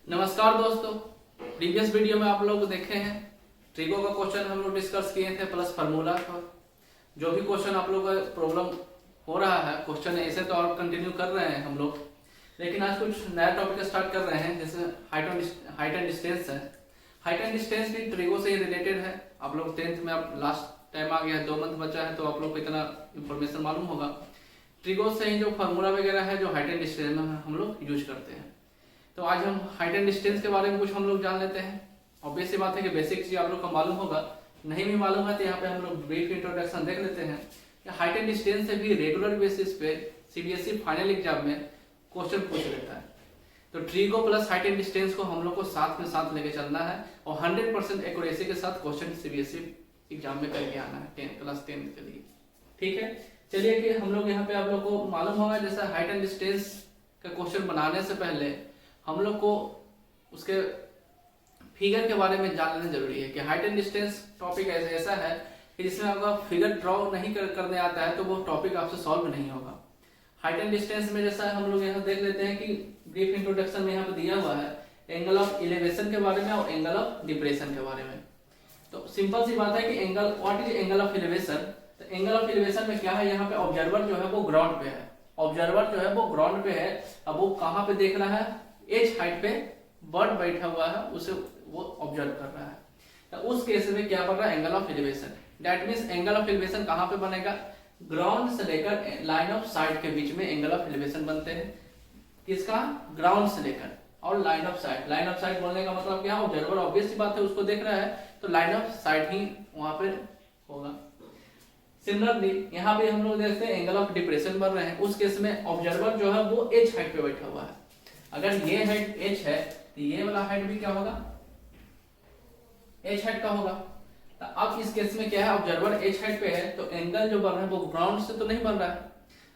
नमस्कार दोस्तों, previous video में आप लोग देखे हैं ट्रिगो का क्वेश्चन हम लोग डिस्कस किए थे प्लस फार्मूला का। जो भी क्वेश्चन आप लोग का प्रॉब्लम हो रहा है क्वेश्चन ऐसे तो और कंटिन्यू कर रहे हैं हम लोग, लेकिन आज कुछ नया टॉपिक स्टार्ट कर रहे हैं जैसे हाइट एंड डिस्टेंस है। हाइट एंड डिस्टेंस भी ट्रिगो से ही रिलेटेड है। आप लोग 10th में आप लास्ट टाइम आ गया है, 2 मंथ बचा है तो आप लोग को इतना इन्फॉर्मेशन मालूम होगा। ट्रिगो से ही जो फार्मूला वगैरह है जो हाइट एंड डिस्टेंस में हम लोग यूज करते हैं। तो आज हम हाइट एंड डिस्टेंस के बारे में कुछ हम लोग जान लेते हैं। ऑब्वियस सी बात है कि बेसिक चीज आप लोग को मालूम होगा, नहीं भी मालूम है तो यहाँ पे हम लोग ब्रीफ इंट्रोडक्शन देख लेते हैं कि हाइट एंड डिस्टेंस से भी रेगुलर बेसिस पे सीबीएसई फाइनल एग्जाम में क्वेश्चन पूछ लेता है। तो trigo plus height and distance को हम लोग को साथ में साथ लेके चलना है और 100% एक्यूरेसी के साथ क्वेश्चन सीबीएसई एग्जाम में करके आना है क्लास 10 के लिए। ठीक है, चलिए कि हम लोग यहाँ पे आप लोग को मालूम होगा जैसा हाइट एंड डिस्टेंस का क्वेश्चन बनाने से पहले हम लोग को उसके फिगर के बारे में जान लेना जरूरी है कि हाइट एंड डिस्टेंस टॉपिक ऐसा है कि जिसमें आपका फिगर ड्रॉ नहीं करने आता है तो वो टॉपिक आपसे सॉल्व नहीं होगा। हाइट एंड डिस्टेंस में जैसा हम लोग यहाँ देख लेते हैं कि ब्रीफ इंट्रोडक्शन में यहाँ पे दिया हुआ है एंगल ऑफ एलिवेशन के बारे में और एंगल ऑफ डिप्रेशन के बारे में। तो सिंपल सी बात है कि angle what is angle of elevation. तो एंगल ऑफ एलिवेशन में क्या है, यहाँ पे ऑब्जर्वर जो है वो ग्राउंड पे है। ऑब्जर्वर जो है वो ग्राउंड पे है। अब वो कहाँ पे देख रहा है, एज हाइट पे बर्ड बैठा हुआ है उसे वो ऑब्जर्व कर रहा है। तो उस केस में क्या बन रहा है, angle of elevation. That means angle of elevation कहां पे बनेगा, ग्राउंड से लेकर लाइन ऑफ साइट के बीच में एंगल ऑफ एलिवेशन बनते हैं। किसका, ग्राउंड से लेकर और line of site. Line of site बोलने का मतलब क्या, ऑब्जर्वर ऑब्वियस सी बात है उसको देख रहा है तो लाइन ऑफ साइट ही वहां पे होगा। सिमिलरली यहाँ पे हम लोग देखते हैं एंगल ऑफ डिप्रेशन बन रहे हैं। उस केस में ऑब्जर्वर जो है वो एज हाइट पे बैठा हुआ है। अगर ये हाइट एच है तो ये वाला हाइट भी क्या होगा, एच हाइट का होगा। तो अब इस केस में क्या है, ऑब्जर्वर एच हाइट पे है तो एंगल जो बन रहा है वो ग्राउंड से तो नहीं बन रहा है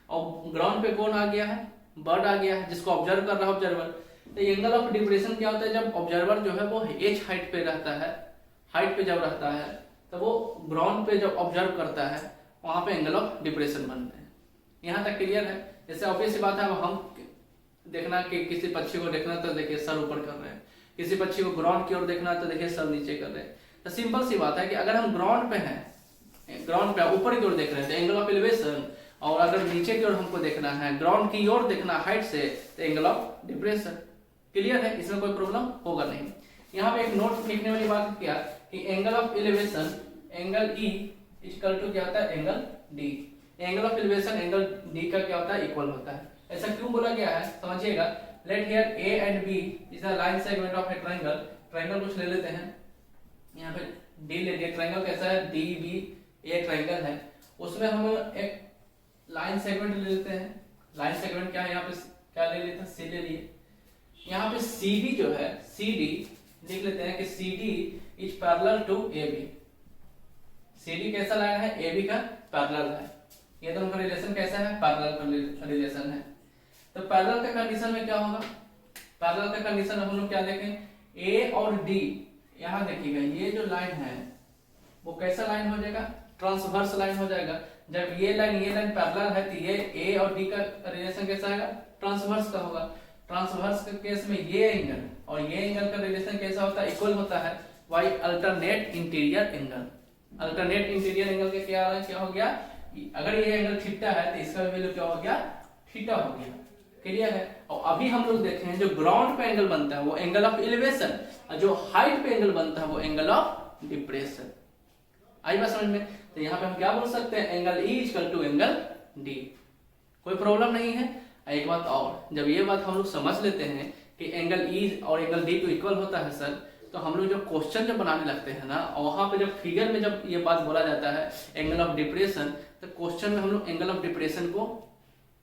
और ग्राउंड पे कौन आ गया है, बर्ड आ गया है जिसको ऑब्जर्व कर रहा है ऑब्जर्वर। तो एंगल ऑफ डिप्रेशन क्या होता है, जब ऑब्जर्वर जो है वो एच हाइट पे रहता है, हाइट पे जब रहता है तो वो ग्राउंड पे जब ऑब्जर्व करता है वहां पे एंगल ऑफ डिप्रेशन बनते हैं। यहाँ तक क्लियर है। जैसे ऑब्वियस सी बात है, अब हम देखना कि किसी पक्षी को देखना तो देखिए सर ऊपर कर रहे हैं, किसी पक्षी को ग्राउंड की ओर देखना तो देखिए सर नीचे कर रहे हैं। तो सिंपल सी बात है कि अगर हम ग्राउंड पे हैं, ग्राउंड पे ऊपर की ओर देख रहे हैं तो एंगल ऑफ एलिवेशन, और अगर नीचे की ओर हमको देखना है, ग्राउंड की ओर देखना हाइट से, तो एंगल ऑफ डिप्रेशन। क्लियर है, इसमें कोई प्रॉब्लम होगा नहीं। यहाँ पे एक नोट लिखने वाली बात क्या कि angle of elevation angle E equal to क्या होता है, angle D. Angle of elevation angle D का क्या होता है, इक्वल होता है। ऐसा क्यों बोला गया है समझिएगा। Let here A and B is the line segment of a triangle. Triangle कुछ ले लेते हैं, यहाँ पे डी ले लिया। ट्रायंगल कैसा है, डी बी ए ट्रायंगल है, उसमें हम एक लाइन सेगमेंट ले लेते हैं। लाइन सेगमेंट क्या है, यहाँ पे क्या ले लेते हैं, सी ले लिए। यहाँ पे सी डी जो है, सी डी लिख लेते हैं कि C D is parallel to A B. C D कैसा लाइन है, ए बी का पैरेलल है। ये दोनों का रिलेशन कैसा है, पैरेलल रिलेशन है। तो पैरेलल का कंडीशन में क्या होगा, पैरेलल का कंडीशन हम लोग क्या देखें, ए और डी। यहाँ देखिएगा ये जो लाइन है वो कैसा लाइन हो जाएगा, ट्रांसवर्स लाइन हो जाएगा। जब ये लाइन पैरेलल है तो ये ए और डी का रिलेशन कैसा आएगा, ट्रांसवर्स का होगा। ट्रांसवर्स के केस में ये एंगल और ये एंगल का रिलेशन कैसा होता है, इक्वल होता है by alternate interior angle. Alternate interior angle के क्या हो गया, अगर ये एंगल थीटा है तो इसका वैल्यू क्या हो गया, थीटा हो गया। क्लियर है। और अभी हम लोग देखे हैं जो ग्राउंड पे एंगल बनता है वो एंगल ऑफ एलिवेशन, और जो हाइट पे एंगल बनता है वो एंगल ऑफ डिप्रेशन। आई बात समझ में। तो यहाँ पे हम क्या बोल सकते हैं, angle E equal to angle D. कोई प्रॉब्लम नहीं है। एक बात और, जब ये बात हम लोग समझ लेते हैं कि एंगल ई और एंगल डी तो इक्वल होता है सर, तो हम लोग जब क्वेश्चन जब बनाने लगते हैं ना, और वहां पे जब फिगर में जब ये बात बोला जाता है एंगल ऑफ डिप्रेशन, तो क्वेश्चन में हम लोग एंगल ऑफ डिप्रेशन को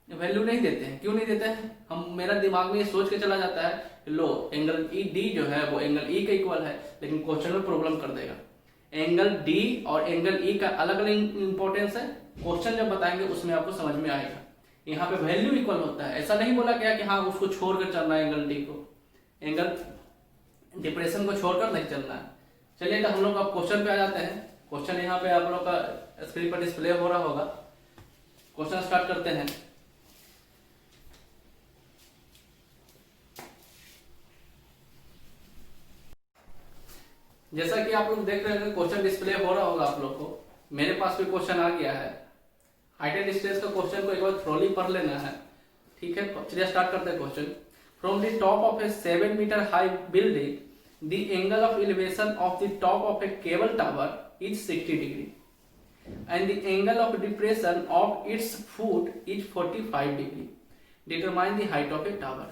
वैल्यू नहीं देते हैं। क्यों नहीं देते हैं, हम मेरा दिमाग में ये सोच के चला जाता है लो एंगल ई डी जो है वो एंगल ई का इक्वल है, लेकिन क्वेश्चन में प्रॉब्लम कर देगा। एंगल डी और एंगल ई का अलग अलग इंपॉर्टेंस है, क्वेश्चन जब बताएंगे उसमें आपको समझ में आएगा। यहाँ पे वैल्यू इक्वल होता है, ऐसा नहीं बोला गया कि हाँ उसको छोड़कर चलना है, एंगल डी को, एंगल डिप्रेशन को छोड़कर नहीं चलना है। चलिए तो हम लोग अब क्वेश्चन पे आ जाते हैं। क्वेश्चन यहाँ पे आप लोग का स्क्रीन पर डिस्प्ले हो रहा होगा। क्वेश्चन स्टार्ट करते हैं। जैसा कि आप लोग देख रहे हैं क्वेश्चन डिस्प्ले हो रहा होगा आप लोग को, मेरे पास भी क्वेश्चन आ गया है। हाइट एंड डिस्टेंस का क्वेश्चन को एक बार थ्रोली पढ़ लेना है, ठीक है। चलिए स्टार्ट करते हैं question. From the top of a 7 metre high building the angle of elevation of the top of a cable tower is 60 degree and the angle of depression of its foot is 45 degree. Determine the height of a tower.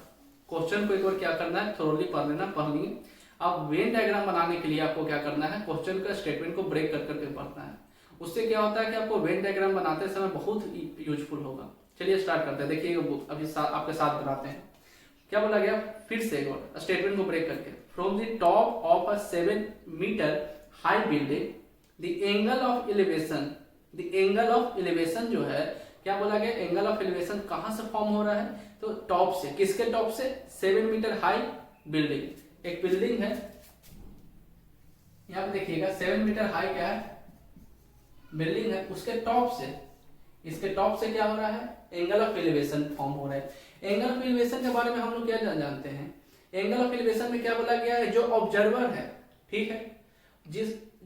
Question को एक बार क्या करना है, थोरली पढ़ लेना, पढ़ लिए। अब वेन डायग्राम बनाने के लिए आपको क्या करना है, क्वेश्चन का स्टेटमेंट को ब्रेक कर करके पढ़ना है। उससे क्या होता है कि आपको वेन डायग्राम बनाते समय बहुत यूजफुल होगा। चलिए स्टार्ट करते हैं। देखिए अभी आपके साथ बनाते हैं। क्या बोला गया, फिर से एक बार स्टेटमेंट को ब्रेक करके। From the top of a 7 metre high building the angle of elevation, the angle of elevation जो है, क्या बोला गया, एंगल ऑफ एलिवेशन कहां से फॉर्म हो रहा है, तो टॉप से। किसके टॉप से, 7 मीटर हाई बिल्डिंग। एक बिल्डिंग है, यहां पे देखिएगा 7 मीटर हाई क्या है, बिल्डिंग है, उसके टॉप से, इसके टॉप से क्या हो रहा है, एंगल ऑफ एलिवेशन फॉर्म हो रहा है। एंगल ऑफ एलिवेशन के बारे में हम लोग क्या जानते हैं, एंगल ऑफ एलिवेशन में क्या बोला गया है, जो ऑब्जर्वर है, ठीक है,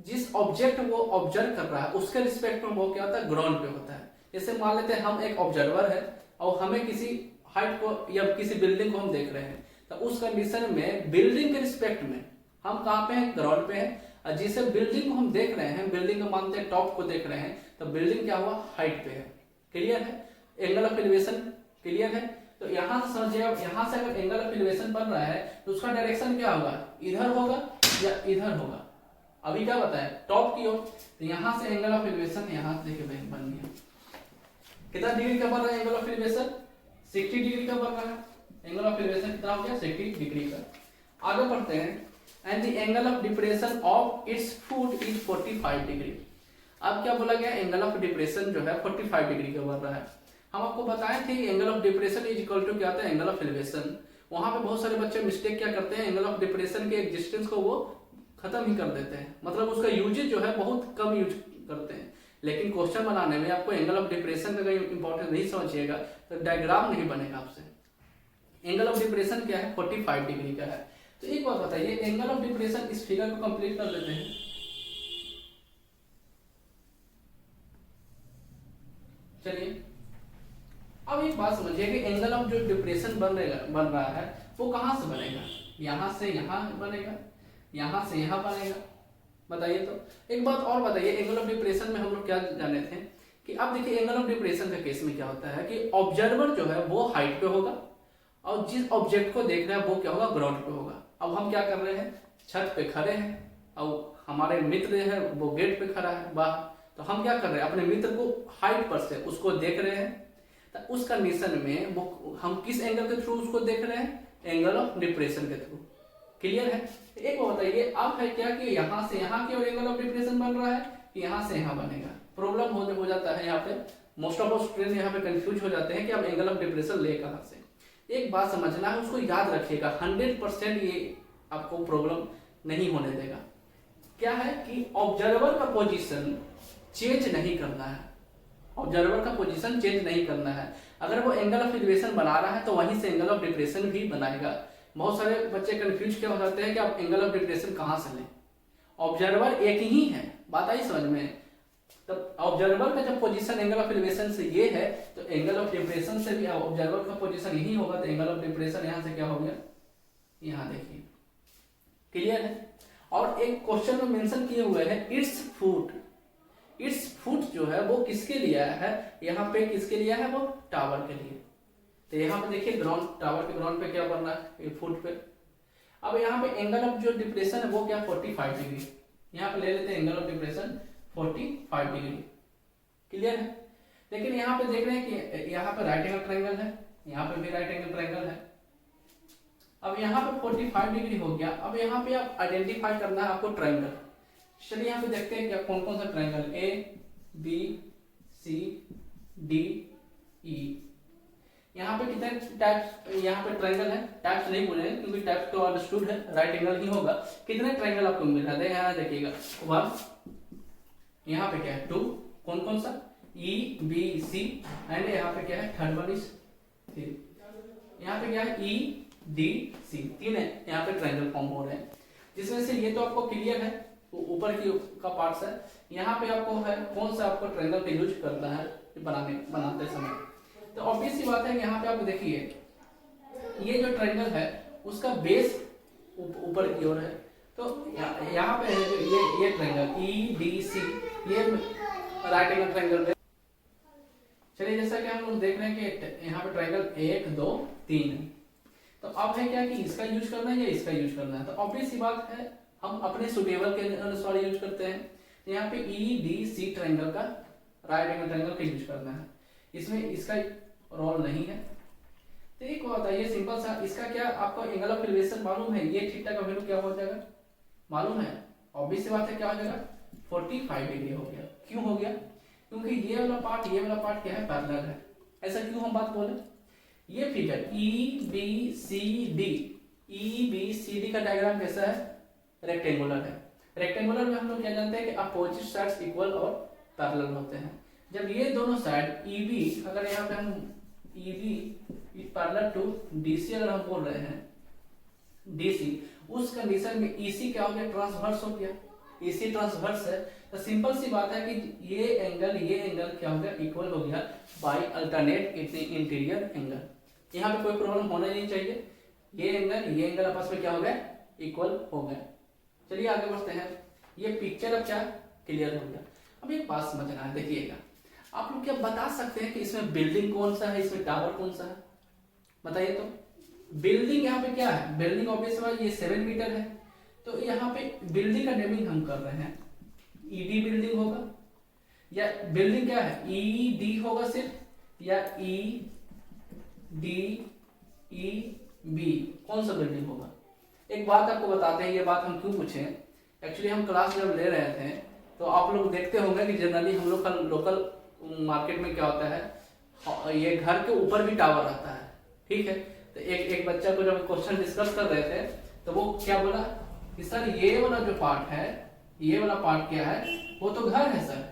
जिस ऑब्जेक्ट वो ऑब्जर्व कर रहा है उसके रिस्पेक्ट में वो क्या होता है, ग्राउंड पे होता है। जैसे मान लेते हैं हम एक ऑब्जर्वर है और हमें किसी हाइट को या किसी बिल्डिंग को हम देख रहे हैं, तो उस कंडीशन में बिल्डिंग के रिस्पेक्ट में हम कहाँ पे हैं, ग्राउंड पे हैं। और जिसे बिल्डिंग को हम देख रहे हैं, बिल्डिंग को मानते हैं टॉप को देख रहे हैं, तो बिल्डिंग क्या हुआ, हाइट पे है। क्लियर है, एंगल ऑफ एलिवेशन क्लियर है। तो यहां से समझिए, यहां से अगर एंगल ऑफ एलिवेशन बन रहा है तो उसका डायरेक्शन क्या होगा, इधर होगा या इधर होगा। अभी क्या बताया, टॉप की ओर, तो यहां से एंगल ऑफ एलिवेशन यहां देखिए बन गया, कितना डिग्री का बन रहा है एंगल ऑफ एलिवेशन, 60 डिग्री का बन रहा है। एंगल ऑफ एलिवेशन कितना हो गया, 60 डिग्री का। आगे बढ़ते हैं। And the angle of depression of its foot is 45 degree. अब क्या बोला गया, एंगल ऑफ डिप्रेशन जो है 45 डिग्री का बन रहा है। हम आपको बताए थे angle of depression is equal to क्या होता है, एंगल ऑफ एलिवेशन। वहां पे बहुत सारे बच्चे मिस्टेक क्या करते हैं, एंगल ऑफ डिप्रेशन के एग्जिस्टेंस को वो खत्म ही कर देते हैं, मतलब उसका यूजेज जो है बहुत कम यूज करते हैं। लेकिन क्वेश्चन बनाने में आपको एंगल ऑफ डिप्रेशन का इंपॉर्टेंस नहीं समझिएगा तो डायग्राम नहीं बनेगा आपसे। एंगल ऑफ डिप्रेशन क्या है, 45 डिग्री का है। तो एक बात बताइए, एंगल ऑफ डिप्रेशन, इस फिगर को कंप्लीट कर लेते हैं। चलिए अब एक बात समझिए कि एंगल ऑफ जो डिप्रेशन बन रहा है वो कहां से बनेगा, यहां से यहां बनेगा, यहां से यहां बनेगा। बताइए तो एक बात और बताइए, एंगल ऑफ डिप्रेशन में हम लोग क्या जाने थे कि अब देखिए एंगल ऑफ डिप्रेशन के केस में क्या होता है कि ऑब्जर्वर जो है वो हाइट पे होगा और जिस ऑब्जेक्ट को देख रहे हैं वो क्या होगा, ग्राउंड पे होगा। अब हम क्या कर रहे हैं, छत पे खड़े हैं और हमारे मित्र है वो गेट पे खड़ा है बाहर, तो हम क्या कर रहे हैं, अपने मित्र को हाइट पर से उसको देख रहे हैं। तो उस कंडीशन में वो हम किस एंगल के थ्रू उसको देख रहे हैं, एंगल ऑफ डिप्रेशन के थ्रू। क्लियर है। एक बात बताइए, अब है क्या कि यहां से यहां की ओर एंगल ऑफ डिप्रेशन बन रहा है कि यहां से यहां बनेगा। प्रॉब्लम हो जाता है यहाँ पे, मोस्ट ऑफ स्टूडेंट यहाँ पे कंफ्यूज हो जाते हैं कि अब एंगल ऑफ डिप्रेशन ले कहां से। एक बात समझना है, उसको याद रखिएगा, 100% ये आपको प्रॉब्लम नहीं होने देगा। क्या है कि ऑब्जर्वर का पोजीशन चेंज नहीं करना है, ऑब्जर्वर का पोजीशन चेंज नहीं करना है। अगर वो एंगल ऑफ एलिवेशन बना रहा है तो वहीं से एंगल ऑफ डिप्रेशन भी बनाएगा। बहुत सारे बच्चे कंफ्यूज क्या हो जाते हैं कि आप एंगल ऑफ डिप्रेशन कहां से लें, ऑब्जर्वर एक ही है, बात आई समझ में। तब ऑब्जर्वर का जब पोजीशन एंगल ऑफ एलिवेशन से ये है तो एंगल ऑफ डिप्रेशन से भी ऑब्जर्वर का पोजीशन यही होगा, तो एंगल ऑफ डिप्रेशन यहां से क्या हो गया, यहां देखिए। क्लियर है। और एक क्वेश्चन में मेंशन किए हुए हैं इट्स फुट, इट्स फुट जो है वो किसके लिए है, यहाँ पे किसके लिए है, वो टावर के लिए। तो यहाँ पे देखिए ग्राउंड, टावर के ग्राउंड पे क्या बन रहा है, फुट पे। अब यहाँ पे एंगल ऑफ जो डिप्रेशन है वो क्या, 45 डिग्री। यहाँ पे ले लेते हैं angle of depression 45 degree. Clear है। लेकिन यहाँ पे देख रहे हैं कि यहाँ पे राइट एंगल ट्रायंगल है, यहाँ पे भी राइट एंगल ट्रायंगल है। अब यहाँ पे 45 डिग्री हो गया। अब यहाँ पे आप आइडेंटिफाई करना है आपको ट्रायंगल। चलिए यहाँ पे देखते हैं क्या कौन कौन सा triangle, A B C D E. यहाँ पे कितने टाइप्स, यहाँ पे ट्रायंगल है, टाइप्स नहीं बोलेंगे क्योंकि टाइप्स तो अंडरस्टूड है, राइट एंगल ही होगा। कितने ट्रायंगल आपको मिल रहा है, यहाँ देखिएगा 1, यहाँ पे क्या है 2, कौन कौन सा, ई बी सी, एंड यहाँ पे क्या है थर्ड वन इज 3, यहाँ पे क्या है ई डी सी, 3 है यहाँ पे ट्रायंगल फॉर्म हो रहे हैं। जिसमें से ये तो आपको क्लियर है ऊपर की का पार्ट्स है, यहाँ पे आपको है कौन सा आपको ट्रायंगल का यूज करना है बनाते समय। तो ऑब्वियस सी बात है, यहाँ पे आप देखिए ये जो ट्रायंगल है उसका बेस ऊपर की ओर है, तो यहाँ पे है जो ये ट्रायंगल EDC, ये राइट एंगल ट्रायंगल है। चलिए जैसा कि हम लोग देख रहे हैं कि यहाँ पे ट्रायंगल 1 2 3 है, तो अब है क्या कि इसका यूज करना है या इसका यूज करना है। तो ऑब्वियस सी बात है हम अपने सुटेबल के अनुसार यूज करते हैं। तो यहाँ पे EDC ट्रायंगल का राइट एंगल ट्रायंगल का यूज करना है, इसमें इसका रोल नहीं है। तो एक बात है, ये सिंपल सा, इसका क्या आपको एंगल ऑफ एलिवेशन मालूम है, ये थीटा का वैल्यू क्या हो जाएगा मालूम है। ऑब्वियस सी बात है क्या हो जाएगा 45 डिग्री हो गया। क्यों हो गया? क्योंकि ये वाला पार्ट क्या है पैरेलल है। ऐसा क्यों हम बात बोले, ये फिगर EBCD का डायग्राम कैसा है, रेक्टेंगुलर है। रेक्टेंगुलर में हम लोग क्या जानते हैं कि अपोजिट साइड्स इक्वल और पैरेलल होते हैं। जब ये दोनों साइड EB, अगर यहाँ पे हम EB पैरेलल टू DC अगर हम बोल रहे हैं DC, उस कंडीशन में EC क्या हो गया, ट्रांसवर्स हो गया। EC ट्रांसवर्स है, तो सिंपल सी बात है कि ये एंगल क्या हो गया, इक्वल हो गया बाय अल्टरनेट इंटीरियर एंगल। यहाँ पे कोई प्रॉब्लम होना नहीं चाहिए, ये एंगल आपस में क्या हो गया, इक्वल हो गया। चलिए आगे बढ़ते हैं। ये पिक्चर अब क्या क्लियर हो गया। अब एक बात समझना है, देखिएगा आप लोग क्या बता सकते हैं कि इसमें बिल्डिंग कौन सा है, इसमें टावर कौन सा है, बताइए। तो बिल्डिंग यहाँ पे क्या है, बिल्डिंग ऑब्वियस बात ये 7 मीटर है, तो यहाँ पे बिल्डिंग का नेमिंग हम कर रहे हैं ED बिल्डिंग होगा, या बिल्डिंग क्या है ED होगा सिर्फ, या EDEB, कौन सा बिल्डिंग होगा। एक बात आपको बताते हैं, ये बात हम क्यों पूछे, एक्चुअली हम क्लास जब ले रहे थे तो आप लोग देखते होंगे कि जनरली हम लोग का लोकल मार्केट में क्या होता है, ये घर के ऊपर भी टावर रहता है, ठीक है। तो एक बच्चा को जब क्वेश्चन डिस्कस कर रहे थे तो वो क्या बोला कि सर ये वाला जो पार्ट है, ये वाला पार्ट क्या है, वो तो घर है सर,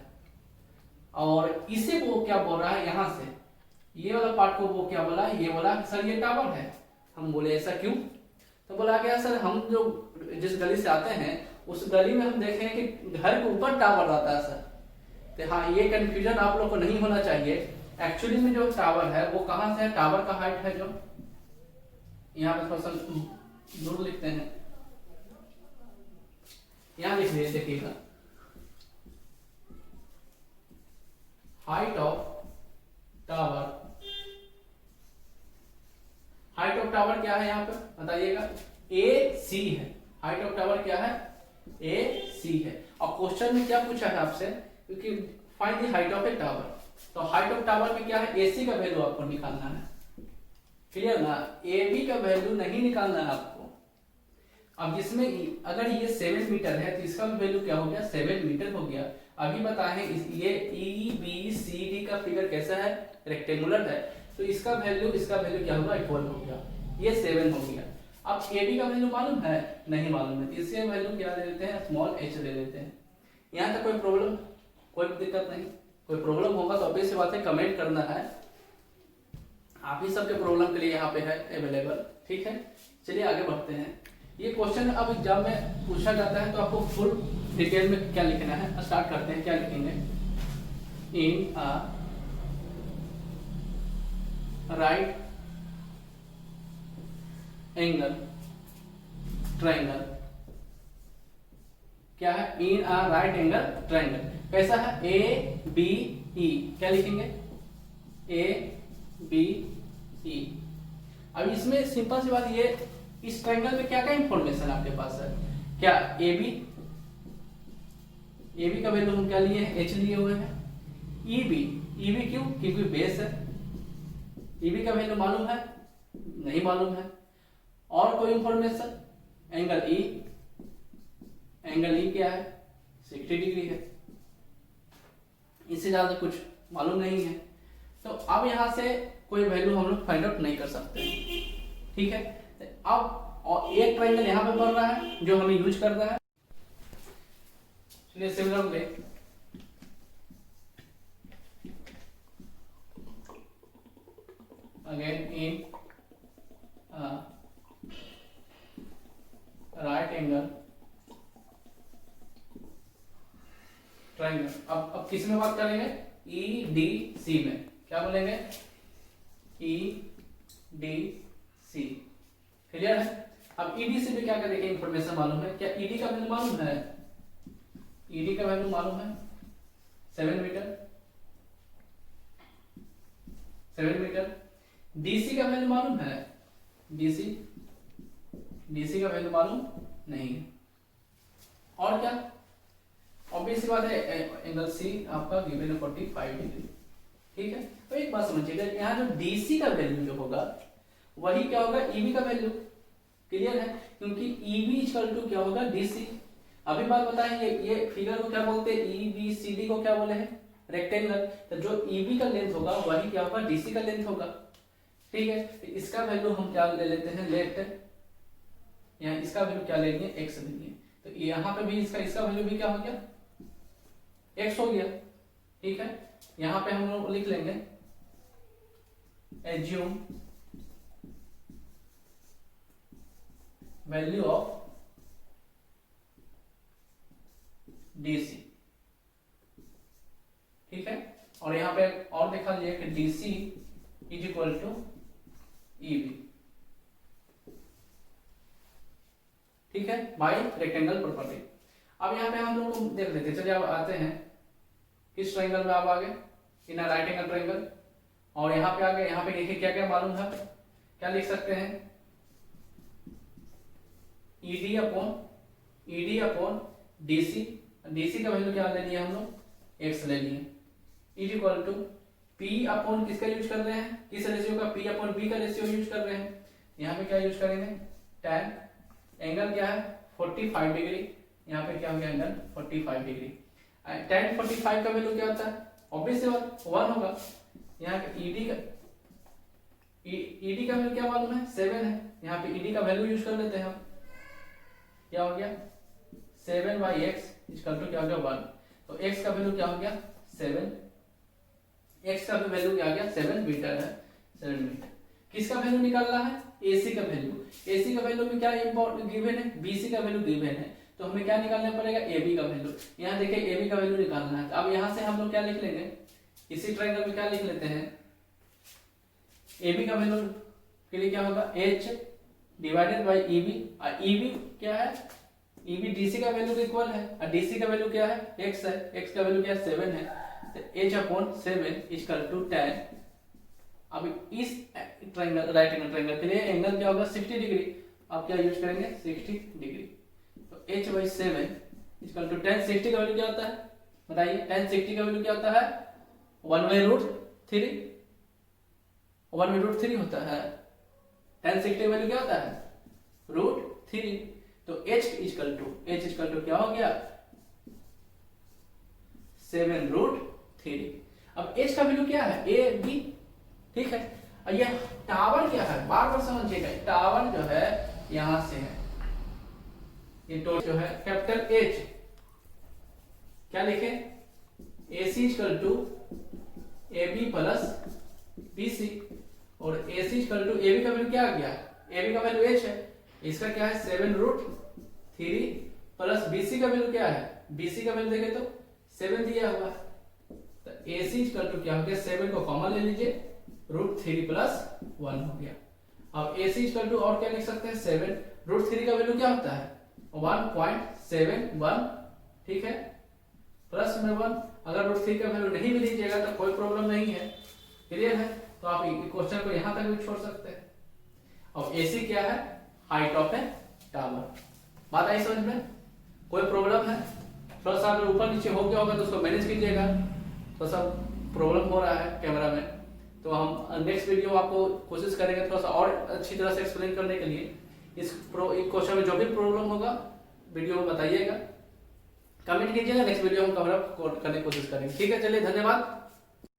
और इसे वो क्या बोल रहा है, यहाँ से ये वाला पार्ट को वो क्या बोला, ये बोला सर ये टावर है। हम बोले ऐसा क्यों, तो बोला गया सर हम जो जिस गली से आते हैं उस गली में हम देखे हैं कि घर के ऊपर टावर रहता है सर। तो हाँ, ये कंफ्यूजन आप लोग को नहीं होना चाहिए। एक्चुअली में जो टावर है वो कहाँ से है, टावर का हाइट है जो यहाँ पे थोड़ा सा दूर लिखते हैं, यहाँ लिख लीजिए, देखिएगा हाइट ऑफ टावर क्या है यहाँ पे बताइएगा, AC है। हाइट ऑफ टावर क्या है, AC है। और क्वेश्चन में क्या पूछा है आपसे, क्योंकि find the height of A tower, तो हाइट ऑफ टावर में क्या है, AC का वैल्यू आपको निकालना है, क्लियर ना। AB का वैल्यू नहीं निकालना है आपको। अब जिसमें अगर ये 7 मीटर है तो इसका वैल्यू क्या हो गया, 7 मीटर हो गया। अभी बताएं ये EBCD का फिगर कैसा है, रेक्टेंगुलर है, तो इसका वैल्यू क्या होगा, इक्वल हो गया, ये 7 हो गया। अब AB का वैल्यू मालूम है, नहीं मालूम है, तो इसका वैल्यू क्या ले लेते हैं, स्मॉल h ले लेते हैं। यहाँ तक कोई प्रॉब्लम, कोई दिक्कत नहीं। कोई प्रॉब्लम होगा तो ऑब्वियस सी बात है कमेंट करना है, आप ही सबके प्रॉब्लम के लिए यहाँ पे है अवेलेबल, ठीक है। चलिए आगे बढ़ते हैं। ये क्वेश्चन अब एग्जाम में पूछा जाता है तो आपको फुल डिटेल में क्या लिखना है, स्टार्ट करते हैं। क्या लिखेंगे, इन अ राइट एंगल ट्रायंगल, क्या है, इन अ राइट एंगल ट्रायंगल कैसा है, ABE, क्या लिखेंगे, ABE। अब इसमें सिंपल सी बात, ये इस ट्रायंगल में क्या क्या इंफॉर्मेशन आपके पास है, क्या AB का वैल्यू हम क्या लिए हैं, H लिए हुए हैं। EB क्यों, क्योंकि बेस है। EB का वैल्यू मालूम है, नहीं मालूम है। और कोई इंफॉर्मेशन, एंगल E क्या है, 60 डिग्री है, इससे ज्यादा कुछ मालूम नहीं है। तो अब यहां से कोई वैल्यू हम लोग फाइंड आउट नहीं कर सकते, ठीक है। अब और एक ट्रायंगल यहां पे बन रहा है जो हमें यूज कर रहा है। चलिए similarly again in right angle triangle. अब किस में बात करेंगे, EDC में। क्या बोलेंगे, EDC। क्लियर है। अब EDC में क्या करेंगे, इंफॉर्मेशन मालूम है क्या, ED का वैल्यू मालूम है, ED का वैल्यू मालूम है 7 मीटर, 7 मीटर। DC का वैल्यू मालूम है, DC का वैल्यू मालूम नहीं है। और क्या, ऑब्वियस सी बात है, एंगल C आपका गिवन है 45 डिग्री। ठीक है, तो एक बात समझिएगा, यहाँ जो DC का वैल्यू जो होगा वही क्या होगा, EB का वैल्यू। क्लियर है, क्योंकि EB इक्वल टू क्या होगा, DC। अभी बात बताएं, ये फिगर को क्या बोलते हैं, EBCD को क्या बोले हैं, रेक्टेंगल। तो जो EB का लेंथ होगा वही क्या होगा, DC का लेंथ होगा। ठीक है, तो इसका वैल्यू हम क्या ले लेते हैं, लेट। यहाँ इसका वैल्यू क्या लेंगे, x लेंगे। तो यहाँ पे भी इसका वैल्यू भी क्या हो गया, x हो गया। ठीक है, यहाँ पे हम लोग लिख लेंगे एज्यूम वैल्यू ऑफ DC। ठीक है, और यहाँ पे और देखा जाए कि DC is equal to EB। ठीक है, बाय रेक्टेंगल प्रॉपर्टी। अब यहाँ पे हम लोग देख लेते हैं। चलिए अब आते हैं किस ट्रायंगल में, आप आगे इन राइट एंगल ट्रायंगल। और यहाँ पे आगे, यहाँ पे देखिए क्या क्या मालूम है, क्या लिख सकते हैं, ED अपॉन DC। DC का वैल्यू क्या ले लिया हम लोग, x ले लिए। Is equal to P upon किसका यूज कर रहे हैं, किस रेशियो का, P अपॉन B का रेशियो यूज कर रहे हैं। यहाँ पे क्या यूज करेंगे, tan। एंगल क्या है, 45 डिग्री। यहाँ पे क्या हो गया, एंगल 45 डिग्री। tan 45 का वैल्यू क्या होता है, ऑब्वियस बात 1 होगा। यहाँ पे ED का वैल्यू क्या मालूम है, 7 है। यहाँ पे ED का वैल्यू यूज कर लेते हैं हम। क्या हो गया, 7/x इक्वल टू क्या हो गया, 1। तो x का वैल्यू क्या हो गया, 7। x का भी वैल्यू क्या आ गया, 7 मीटर है, 7 मीटर। किसका वैल्यू निकालना है, AC का वैल्यू। AC का वैल्यू में क्या इंपॉर्टेंट गिवन है, BC का वैल्यू गिवन है। तो हमें क्या निकालना पड़ेगा, AB का वैल्यू। यहाँ देखिए AB का वैल्यू निकालना है। अब यहाँ से हम लोग क्या लिख लेंगे, इसी ट्रायंगल में क्या लिख लेते हैं, AB का वैल्यू के लिए क्या होगा, H डिवाइडेड बाय EB। और EB क्या है, EB DC का वैल्यू के इक्वल है, और DC का वैल्यू क्या है, x है। x का वैल्यू क्या है, 7 है। तो H upon 7 equal to tan। अब इस ट्रायंगल, राइट एंगल ट्रायंगल के लिए एंगल क्या होगा, 60 डिग्री। आप क्या यूज करेंगे, 60 डिग्री। तो H/7 इक्वल टू tan 60 का वैल्यू क्या होता है, बताइए। tan 60 का वैल्यू क्या होता है, 1/√3। 1/√3 होता है। tan 60 का वैल्यू क्या होता है, √3। तो H इक्वल टू क्या हो गया, 7√3। अब H का वैल्यू क्या है, AB। ठीक है, और ये टावर क्या है, बार बार समझिएगा, टावर जो है यहां से है, ये टोटल जो है कैपिटल H। क्या लिखे, AC equal to AB plus BC। और AC इक्वल टू AB का वैल्यू क्या आ गया, AB का वैल्यू H है, इसका क्या है 7√3 प्लस BC का वैल्यू क्या है, BC का वैल्यू देखे तो 7 दिया हुआ है। तो AC इक्वल टू क्या हो गया, 7 को कॉमन ले लीजिए, √3 प्लस 1 हो गया। अब AC इक्वल टू और क्या लिख सकते हैं, 7। √3 का वैल्यू क्या होता है, 1.71। ठीक है, प्लस में 1। अगर √3 का वैल्यू नहीं भी लीजिएगा तो कोई प्रॉब्लम नहीं है। क्लियर है, तो आप क्वेश्चन को यहां तक भी छोड़ सकते हैं। और AC क्या है, हाइट ऑफ ए टावर। बात आई समझ में, कोई प्रॉब्लम है, थोड़ा सा अगर ऊपर नीचे हो गया होगा तो उसको मैनेज कीजिएगा। थोड़ा सा प्रॉब्लम हो रहा है कैमरा में, तो हम नेक्स्ट वीडियो आपको कोशिश करेंगे थोड़ा सा और अच्छी तरह से एक्सप्लेन करने के लिए। इस क्वेश्चन में जो भी प्रॉब्लम होगा वीडियो में बताइएगा, कमेंट कीजिएगा, नेक्स्ट वीडियो हम कवर अप करने की कोशिश करेंगे। ठीक है, चलिए धन्यवाद।